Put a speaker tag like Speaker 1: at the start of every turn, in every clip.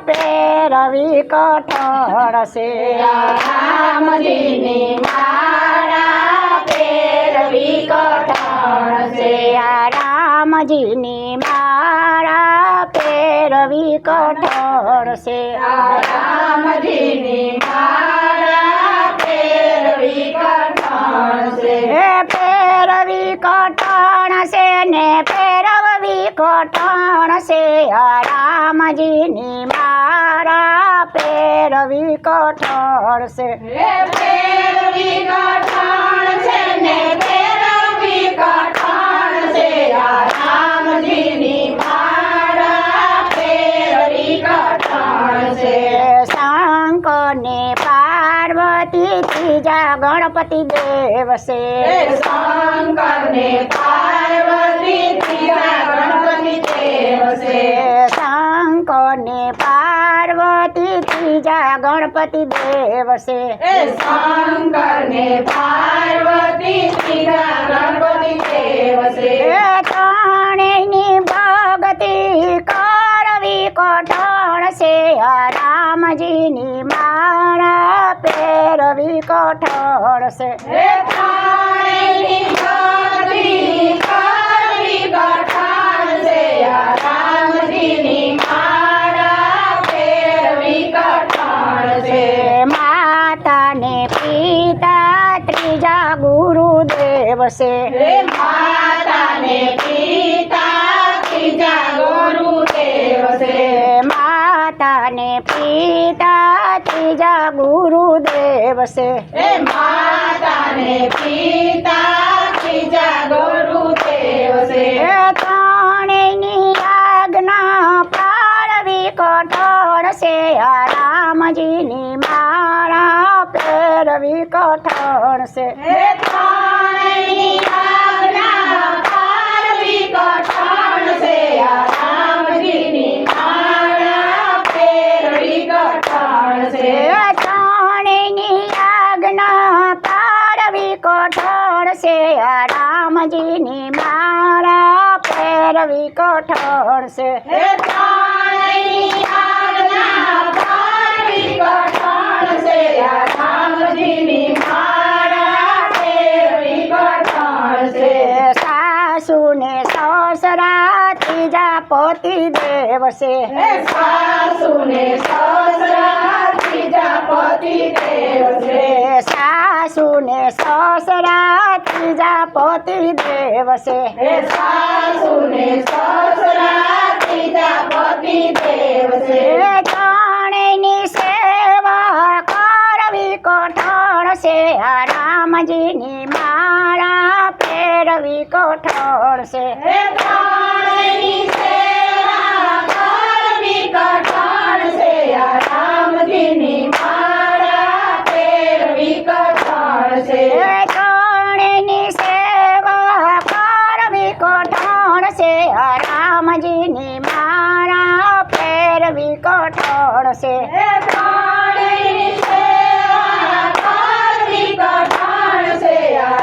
Speaker 1: પેરવી કઠણ છે
Speaker 2: રામજીની માળા પેરવી કઠણ છે
Speaker 1: રામજીની માળા પેરવી કઠણ છે
Speaker 2: રામજીની માળા પેરવી કઠણ છે
Speaker 1: પેરવી કઠણ છે ને પેરવી કઠણ છે રામજીની માળા પેરવી કઠણ છે
Speaker 2: પેરવી કઠણ છે ને પેરવી કઠણ છે રામજીની માળા પેરવી કઠણ છે
Speaker 1: શંકર ને પાર્વતી ત્રીજા ગણપતિ દેવ છે
Speaker 2: શંકર ને પાર્વતી ત્રીજા ગણપતિ દેવ છે
Speaker 1: શંકર ને પાર્વતી ત્રીજા ગણપતિ દેવ છે
Speaker 2: શંકર ને પાર્વતી ત્રીજા ગણપતિ દેવ છે
Speaker 1: ત્રણેયની ભક્તિ કરવી કઠણ છે રામજીની માળા પેરવી કઠણ છે
Speaker 2: ત્રણેયની ભક્તિ કરવી કઠણ છે રામજીની માળા પેરવી કઠણ છે
Speaker 1: માતા ને પિતા ત્રીજા ગુરુદેવ છે
Speaker 2: માતા ને પિતા ત્રીજા ગુરુદેવ છે
Speaker 1: માતા ને પિતા ત્રીજા ગુરુદેવ છે
Speaker 2: માતા ને પિતા ત્રીજા ગુરુદેવ છે
Speaker 1: ત્રણેયની આજ્ઞા પાળવી કઠણ છે રામજીની માળા પેરવી કઠણ છે
Speaker 2: ત્રણેયની આજ્ઞા પાળવી કઠણ છે રામજીની માળા પેરવી કઠણ છે
Speaker 1: ત્રણેયની આજ્ઞા પાળવી કઠણ છે રામજીની માળા પેરવી કઠણ છે
Speaker 2: ત્રણેયની આજ્ઞા પાળવી કઠણ છે રામજીની માળા પેરવી કઠણ છે
Speaker 1: સાસુ ને સસરા ત્રીજા પતિ દેવ છે
Speaker 2: સાસુ ને સસરા ત્રીજા પતિ દેવ છે
Speaker 1: સાસુ ને સસરા ત્રીજા પતિ દેવ છે
Speaker 2: સાસુ ને સસરા ત્રીજા પતિ દેવ છે
Speaker 1: ત્રણેયની સેવા કરવી કઠણ છે રામજીની માળા પેરવી કઠણ છે
Speaker 2: ત્રણેયની સેવા કરવી કઠણ છે રામજીની માળા પેરવી કઠણ છે
Speaker 1: ત્રણેયની સેવા કરવી કઠણ છે રામજીની માળા પેરવી કઠણ છે
Speaker 2: ત્રણેયની સેવા કરવી કઠણ છે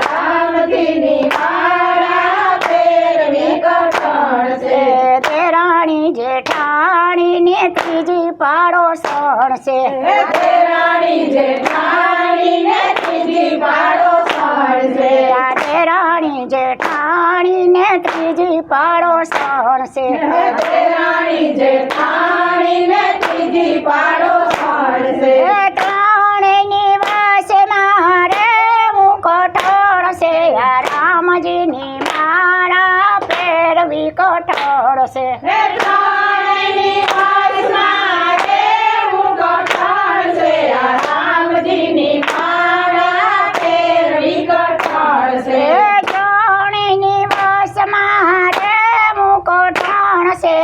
Speaker 2: રામજીની માળા પેરવી કઠણ છે
Speaker 1: દેરાણી જેઠાણી ને ત્રીજી પાડોશણ છે
Speaker 2: દેરાણી જેઠાણી ને ત્રીજી પાડોશણ છે
Speaker 1: દેરાણી જેઠાણી ને ત્રીજી પાડોશણ છે
Speaker 2: દેરાણી જેઠાણી ને ત્રીજી પાડોશણ છે
Speaker 1: ત્રણેયની વસમાં રહેવું કઠણ છે રામજીની માળા પેરવી કઠણ છે
Speaker 2: ત્રણેયની વાસમાં રહેવું કઠણ છે રામજીની માળા પેરવી કઠણ છે
Speaker 1: ત્રણેયની વસમાં રહેવું કઠણ છે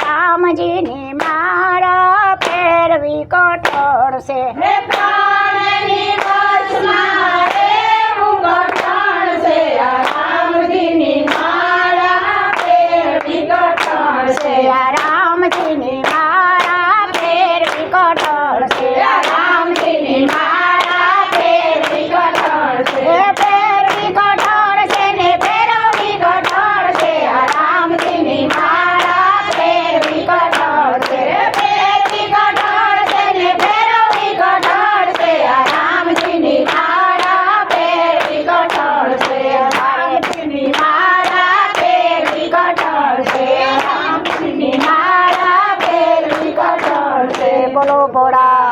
Speaker 1: રામજીની માળા પેરવી કઠણ છે
Speaker 2: ત્રણેયની વાસમાં રહેવું કઠણ છે રામજીની માળા પેરવી કઠણ છે
Speaker 1: રામજીની માળા પેરવી કઠણ છે
Speaker 2: રામજીની માળા પેરવી કઠણ છે
Speaker 1: પેરવી કઠણ છે ને પેરવી કઠણ છે રામજીની માળા પેરવી કઠણ છે પેરવી કઠણ બોલો ભોળા